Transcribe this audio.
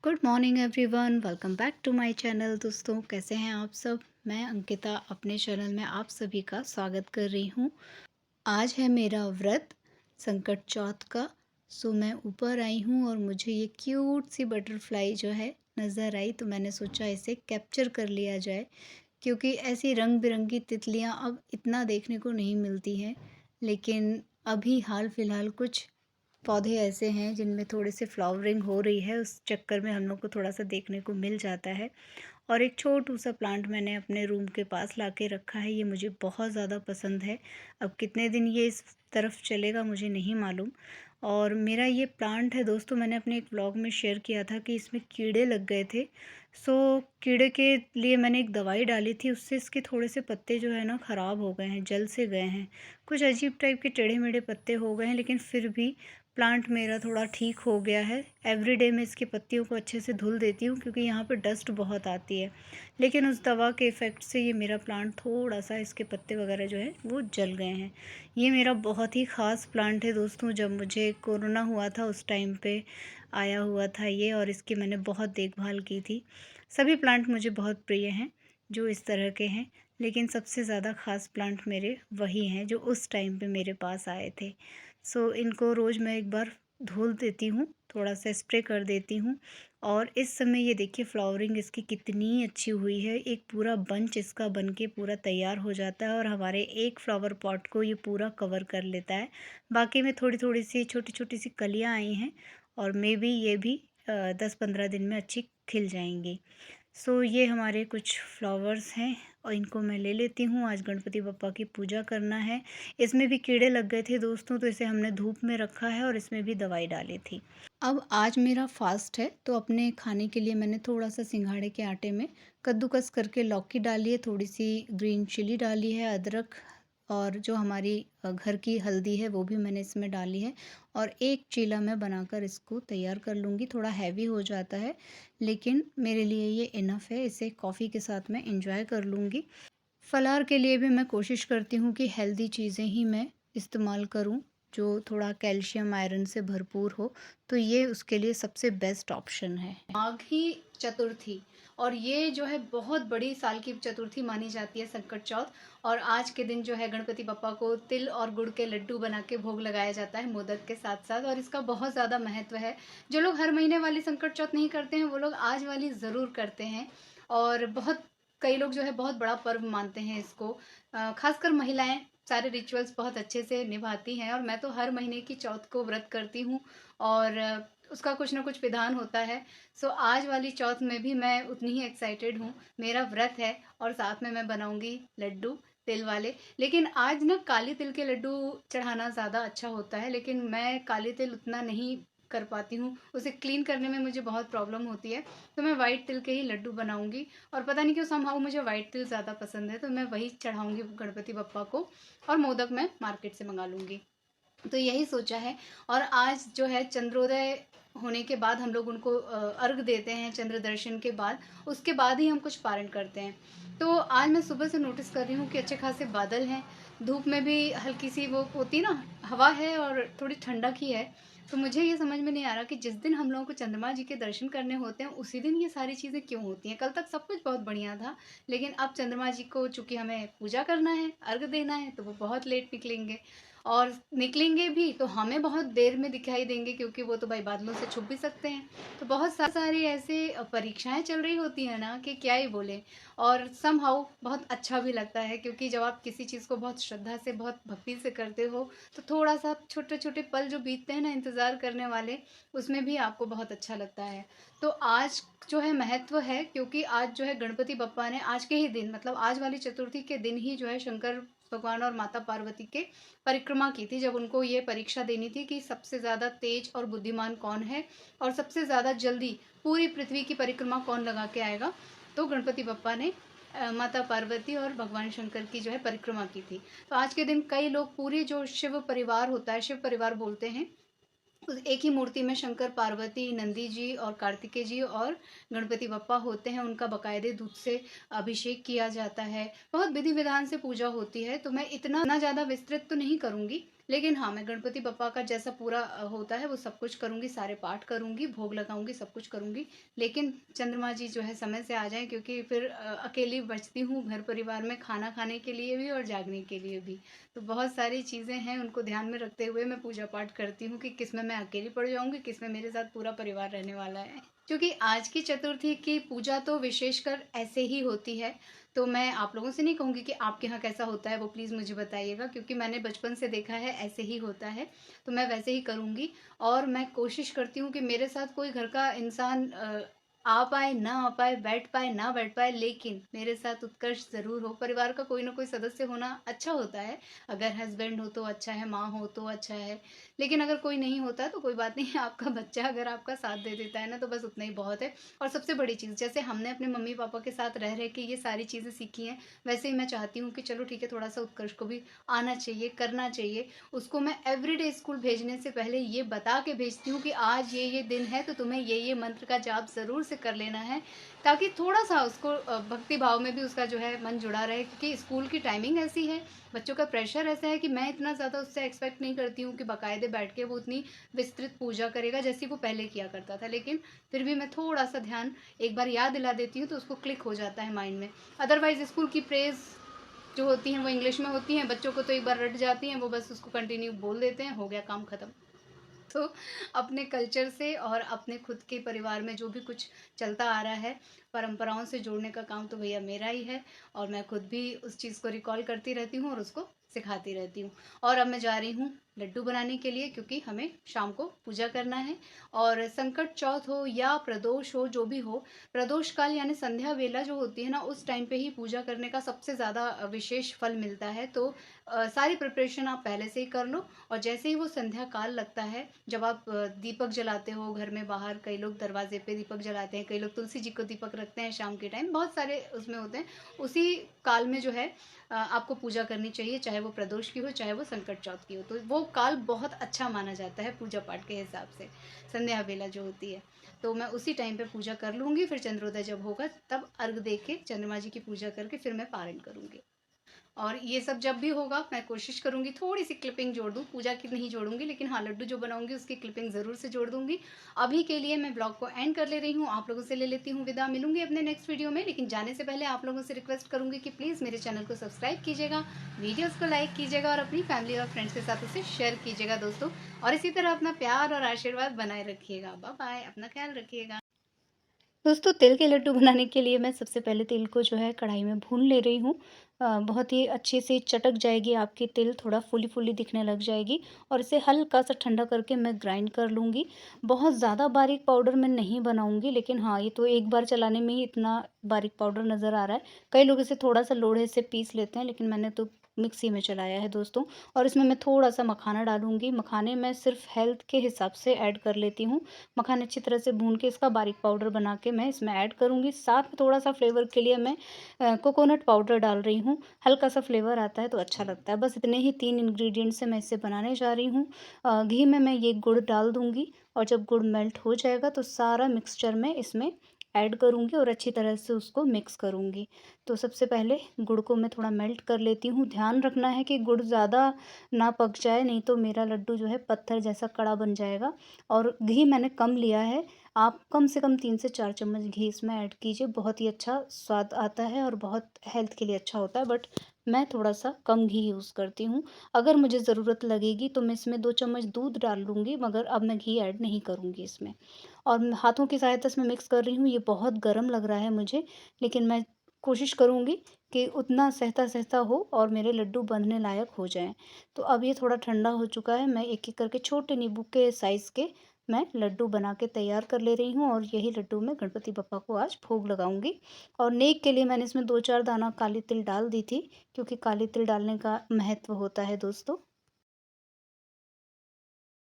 Good morning everyone, welcome back to my channel. दोस्तों, कैसे हैं आप सब। मैं अंकिता अपने चैनल में आप सभी का स्वागत कर रही हूँ। आज है मेरा व्रत संकट चौथ का। सो मैं ऊपर आई हूँ और मुझे ये क्यूट सी बटरफ्लाई जो है नज़र आई, तो मैंने सोचा इसे कैप्चर कर लिया जाए, क्योंकि ऐसी रंग बिरंगी तितलियाँ अब इतना देखने को नहीं मिलती हैं। लेकिन अभी हाल फ़िलहाल कुछ पौधे ऐसे हैं जिनमें थोड़े से फ्लावरिंग हो रही है, उस चक्कर में हम लोग को थोड़ा सा देखने को मिल जाता है। और एक छोटू सा प्लांट मैंने अपने रूम के पास लाके रखा है, ये मुझे बहुत ज़्यादा पसंद है। अब कितने दिन ये इस तरफ चलेगा मुझे नहीं मालूम। और मेरा ये प्लांट है दोस्तों, मैंने अपने एक व्लॉग में शेयर किया था कि इसमें कीड़े लग गए थे। सो कीड़े के लिए मैंने एक दवाई डाली थी, उससे इसके थोड़े से पत्ते जो है ना ख़राब हो गए हैं, जल से गए हैं। कुछ अजीब टाइप के टेढ़े मेढ़े पत्ते हो गए हैं, लेकिन फिर भी प्लांट मेरा थोड़ा ठीक हो गया है। एवरीडे मैं इसकी पत्तियों को अच्छे से धुल देती हूँ, क्योंकि यहाँ पे डस्ट बहुत आती है। लेकिन उस दवा के इफ़ेक्ट से ये मेरा प्लांट थोड़ा सा, इसके पत्ते वगैरह जो है वो जल गए हैं। ये मेरा बहुत ही ख़ास प्लांट है दोस्तों। जब मुझे कोरोना हुआ था उस टाइम पे आया हुआ था ये, और इसकी मैंने बहुत देखभाल की थी। सभी प्लांट मुझे बहुत प्रिय हैं जो इस तरह के हैं, लेकिन सबसे ज़्यादा ख़ास प्लांट मेरे वही हैं जो उस टाइम पे मेरे पास आए थे। सो इनको रोज़ मैं एक बार धुल देती हूँ, थोड़ा सा स्प्रे कर देती हूँ। और इस समय ये देखिए फ्लावरिंग इसकी कितनी अच्छी हुई है। एक पूरा बंच इसका बनके पूरा तैयार हो जाता है, और हमारे एक फ्लावर पॉट को ये पूरा कवर कर लेता है। बाकी में थोड़ी थोड़ी सी छोटी छोटी सी कलियाँ आई हैं, और मे बी ये भी 10-15 दिन में अच्छी खिल जाएंगी। सो ये हमारे कुछ फ्लावर्स हैं, और इनको मैं ले लेती हूँ। आज गणपति बप्पा की पूजा करना है। इसमें भी कीड़े लग गए थे दोस्तों, तो इसे हमने धूप में रखा है, और इसमें भी दवाई डाली थी। अब आज मेरा फास्ट है, तो अपने खाने के लिए मैंने थोड़ा सा सिंघाड़े के आटे में कद्दूकस करके लौकी डाली है, थोड़ी सी ग्रीन चिली डाली है, अदरक, और जो हमारी घर की हल्दी है वो भी मैंने इसमें डाली है। और एक चीला मैं बनाकर इसको तैयार कर लूँगी। थोड़ा हैवी हो जाता है, लेकिन मेरे लिए ये इनफ है। इसे कॉफ़ी के साथ मैं इंजॉय कर लूँगी। फलाहार के लिए भी मैं कोशिश करती हूँ कि हेल्दी चीज़ें ही मैं इस्तेमाल करूँ, जो थोड़ा कैल्शियम आयरन से भरपूर हो। तो ये उसके लिए सबसे बेस्ट ऑप्शन है। माघी चतुर्थी, और ये जो है बहुत बड़ी साल की चतुर्थी मानी जाती है, संकट चौथ। और आज के दिन जो है गणपति बप्पा को तिल और गुड़ के लड्डू बना के भोग लगाया जाता है मोदक के साथ साथ, और इसका बहुत ज़्यादा महत्व है। जो लोग हर महीने वाली संकट चौथ नहीं करते हैं, वो लोग आज वाली ज़रूर करते हैं। और बहुत कई लोग जो है बहुत बड़ा पर्व मानते हैं इसको। खासकर महिलाएं सारे रिचुअल्स बहुत अच्छे से निभाती हैं, और मैं तो हर महीने की चौथ को व्रत करती हूँ, और उसका कुछ ना कुछ विधान होता है। सो आज वाली चौथ में भी मैं उतनी ही एक्साइटेड हूँ। मेरा व्रत है, और साथ में मैं बनाऊंगी लड्डू तिल वाले। लेकिन आज ना काली तिल के लड्डू चढ़ाना ज़्यादा अच्छा होता है, लेकिन मैं काली तिल उतना नहीं कर पाती हूँ, उसे क्लीन करने में मुझे बहुत प्रॉब्लम होती है। तो मैं वाइट तिल के ही लड्डू बनाऊंगी, और पता नहीं क्यों समहाउ मुझे वाइट तिल ज़्यादा पसंद है, तो मैं वही चढ़ाऊंगी गणपति बप्पा को। और मोदक मैं मार्केट से मंगा लूँगी। तो यही सोचा है। और आज जो है चंद्रोदय होने के बाद हम लोग उनको अर्घ देते हैं, चंद्र दर्शन के बाद। उसके बाद ही हम कुछ पारण करते हैं। तो आज मैं सुबह से नोटिस कर रही हूँ कि अच्छे खासे बादल हैं, धूप में भी हल्की सी वो होती ना हवा है, और थोड़ी ठंडक ही है। तो मुझे ये समझ में नहीं आ रहा कि जिस दिन हम लोगों को चंद्रमा जी के दर्शन करने होते हैं, उसी दिन ये सारी चीज़ें क्यों होती हैं। कल तक सब कुछ बहुत बढ़िया था, लेकिन अब चंद्रमा जी को चूंकि हमें पूजा करना है, अर्घ देना है, तो वो बहुत लेट निकलेंगे। और निकलेंगे भी तो हमें बहुत देर में दिखाई देंगे, क्योंकि वो तो भाई बादलों से छुप भी सकते हैं। तो बहुत सारी ऐसे परीक्षाएं चल रही होती है ना कि क्या ही बोले। और समहाउ बहुत अच्छा भी लगता है, क्योंकि जब आप किसी चीज़ को बहुत श्रद्धा से, बहुत भक्ति से करते हो, तो थोड़ा सा छोटे छोटे पल जो बीतते हैं ना इंतज़ार करने वाले, उसमें भी आपको बहुत अच्छा लगता है। तो आज जो है महत्व है, क्योंकि आज जो है गणपति बप्पा ने आज के ही दिन, मतलब आज वाली चतुर्थी के दिन ही जो है शंकर भगवान और माता पार्वती के परिक्रमा की थी, जब उनको ये परीक्षा देनी थी कि सबसे ज़्यादा तेज और बुद्धिमान कौन है, और सबसे ज़्यादा जल्दी पूरी पृथ्वी की परिक्रमा कौन लगा के आएगा। तो गणपति बप्पा ने माता पार्वती और भगवान शंकर की जो है परिक्रमा की थी। तो आज के दिन कई लोग, पूरी जो शिव परिवार होता है, शिव परिवार बोलते हैं, एक ही मूर्ति में शंकर पार्वती, नंदी जी और कार्तिकेय जी और गणपति बप्पा होते हैं। उनका बकायदे दूध से अभिषेक किया जाता है, बहुत विधि विधान से पूजा होती है। तो मैं इतना ज़्यादा विस्तृत तो नहीं करूँगी, लेकिन हाँ, मैं गणपति बप्पा का जैसा पूरा होता है वो सब कुछ करूँगी, सारे पाठ करूँगी, भोग लगाऊँगी, सब कुछ करूँगी। लेकिन चंद्रमा जी जो है समय से आ जाएँ, क्योंकि फिर अकेली बचती हूँ घर परिवार में खाना खाने के लिए भी और जागने के लिए भी। तो बहुत सारी चीज़ें हैं, उनको ध्यान में रखते हुए मैं पूजा पाठ करती हूँ कि किसमें मैं अकेली पड़ जाऊँगी, किसमें मेरे साथ पूरा परिवार रहने वाला है। क्योंकि आज की चतुर्थी की पूजा तो विशेषकर ऐसे ही होती है, तो मैं आप लोगों से नहीं कहूँगी कि आपके यहाँ कैसा होता है, वो प्लीज़ मुझे बताइएगा, क्योंकि मैंने बचपन से देखा है ऐसे ही होता है, तो मैं वैसे ही करूँगी। और मैं कोशिश करती हूँ कि मेरे साथ कोई घर का इंसान आ पाए, ना आ पाए, बैठ पाए, ना बैठ पाए, लेकिन मेरे साथ उत्कर्ष ज़रूर हो। परिवार का कोई ना कोई सदस्य होना अच्छा होता है, अगर हस्बैंड हो तो अच्छा है, माँ हो तो अच्छा है, लेकिन अगर कोई नहीं होता तो कोई बात नहीं, आपका बच्चा अगर आपका साथ दे देता है ना, तो बस उतना ही बहुत है। और सबसे बड़ी चीज़, जैसे हमने अपने मम्मी पापा के साथ रह रह के ये सारी चीज़ें सीखी हैं, वैसे ही मैं चाहती हूँ कि चलो ठीक है, थोड़ा सा उत्कर्ष को भी आना चाहिए, करना चाहिए। उसको मैं एवरीडे स्कूल भेजने से पहले ये बता के भेजती हूँ कि आज ये दिन है, तो तुम्हें ये मंत्र का जाप ज़रूर से कर लेना है, ताकि थोड़ा सा उसको भक्ति भाव में भी उसका जो है मन जुड़ा रहे, क्योंकि स्कूल की टाइमिंग ऐसी है, बच्चों का प्रेशर ऐसा है कि मैं इतना ज़्यादा उससे एक्सपेक्ट नहीं करती हूँ कि बाकायदे बैठ के वो उतनी विस्तृत पूजा करेगा जैसी वो पहले किया करता था, लेकिन फिर भी मैं थोड़ा सा ध्यान एक बार याद दिला देती हूँ तो उसको क्लिक हो जाता है माइंड में। अदरवाइज स्कूल की प्रेज जो होती हैं वो इंग्लिश में होती हैं, बच्चों को तो एक बार रट जाती हैं, वो बस उसको कंटिन्यू बोल देते हैं, हो गया काम ख़त्म। तो अपने कल्चर से और अपने खुद के परिवार में जो भी कुछ चलता आ रहा है, परंपराओं से जोड़ने का काम तो भैया मेरा ही है, और मैं खुद भी उस चीज़ को रिकॉल करती रहती हूँ और उसको सिखाती रहती हूँ। और अब मैं जा रही हूँ लड्डू बनाने के लिए, क्योंकि हमें शाम को पूजा करना है। और संकट चौथ हो या प्रदोष हो, जो भी हो, प्रदोष काल यानी संध्या वेला जो होती है ना, उस टाइम पे ही पूजा करने का सबसे ज़्यादा विशेष फल मिलता है। तो सारी प्रिपरेशन आप पहले से ही कर लो, और जैसे ही वो संध्या काल लगता है, जब आप दीपक जलाते हो घर में, बाहर कई लोग दरवाजे पे दीपक जलाते हैं, कई लोग तुलसी जी को दीपक रखते हैं शाम के टाइम, बहुत सारे उसमें होते हैं। उसी काल में जो है आपको पूजा करनी चाहिए, चाहे वो प्रदोष की हो, चाहे वो संकट चौथ की हो, तो वो काल बहुत अच्छा माना जाता है पूजा पाठ के हिसाब से, संध्या वेला जो होती है। तो मैं उसी टाइम पे पूजा कर लूँगी, फिर चंद्रोदय जब होगा तब अर्घ दे के चंद्रमा जी की पूजा करके फिर मैं पारण करूँगी। और ये सब जब भी होगा मैं कोशिश करूँगी थोड़ी सी क्लिपिंग जोड़ दूँ, पूजा की नहीं जोड़ूंगी, लेकिन हाँ लड्डू जो बनाऊंगी उसकी क्लिपिंग ज़रूर से जोड़ दूंगी। अभी के लिए मैं ब्लॉग को एंड कर ले रही हूँ, आप लोगों से ले लेती हूँ विदा, मिलूंगी अपने नेक्स्ट वीडियो में। लेकिन जाने से पहले आप लोगों से रिक्वेस्ट करूँगी कि प्लीज़ मेरे चैनल को सब्सक्राइब कीजिएगा, वीडियोज़ को लाइक कीजिएगा और अपनी फैमिली और फ्रेंड्स के साथ उसे शेयर कीजिएगा दोस्तों। और इसी तरह अपना प्यार और आशीर्वाद बनाए रखिएगा। बाय बाय, अपना ख्याल रखिएगा दोस्तों। तिल के लड्डू बनाने के लिए मैं सबसे पहले तिल को जो है कढ़ाई में भून ले रही हूँ। बहुत ही अच्छे से चटक जाएगी आपकी तिल, थोड़ा फूली-फूली दिखने लग जाएगी, और इसे हल्का-सा ठंडा करके मैं ग्राइंड कर लूँगी। बहुत ज़्यादा बारीक पाउडर मैं नहीं बनाऊँगी, लेकिन हाँ, ये तो एक बार चलाने में ही इतना बारीक पाउडर नज़र आ रहा है। कई लोग इसे थोड़ा-सा लोढ़े से पीस लेते हैं, लेकिन मैंने तो मिक्सी में चलाया है दोस्तों। और इसमें मैं थोड़ा-सा मखाना डालूँगी। मखाने मैं सिर्फ़ हेल्थ के हिसाब से ऐड कर लेती हूँ। मखाने अच्छी तरह से भून के इसका बारीक पाउडर बना के मैं इसमें ऐड करूँगी। साथ में थोड़ा-सा फ्लेवर के लिए मैं कोकोनट पाउडर डाल रही हूँ। हल्का-सा फ्लेवर आता है तो अच्छा लगता है। बस इतने ही 3 इंग्रीडिएंट से मैं इसे बनाने जा रही हूँ। घी में मैं ये गुड़ डाल दूँगी, और जब गुड़ मेल्ट हो जाएगा तो सारा मिक्सचर मैं इसमें ऐड करूँगी और अच्छी तरह से उसको मिक्स करूँगी। तो सबसे पहले गुड़ को मैं थोड़ा मेल्ट कर लेती हूँ। ध्यान रखना है कि गुड़ ज़्यादा ना पक जाए, नहीं तो मेरा लड्डू जो है पत्थर जैसा कड़ा बन जाएगा। और घी मैंने कम लिया है, आप कम से कम 3 से 4 चम्मच घी इसमें ऐड कीजिए, बहुत ही अच्छा स्वाद आता है और बहुत हेल्थ के लिए अच्छा होता है। बट मैं थोड़ा-सा कम घी यूज़ करती हूँ। अगर मुझे ज़रूरत लगेगी तो मैं इसमें 2 चम्मच दूध डाल लूँगी, मगर अब मैं घी ऐड नहीं करूँगी इसमें। और मैं हाथों की सहायता से मैं मिक्स कर रही हूँ। ये बहुत गरम लग रहा है मुझे, लेकिन मैं कोशिश करूँगी कि उतना सहता-सहता हो और मेरे लड्डू बनने लायक हो जाएँ। तो अब ये थोड़ा ठंडा हो चुका है। मैं एक-एक करके छोटे नींबू के साइज़ के मैं लड्डू बना के तैयार कर ले रही हूँ, और यही लड्डू मैं गणपति बप्पा को आज भोग लगाऊंगी। और नेक के लिए मैंने इसमें 2-4 दाना काली तिल डाल दी थी, क्योंकि काली तिल डालने का महत्व होता है दोस्तों।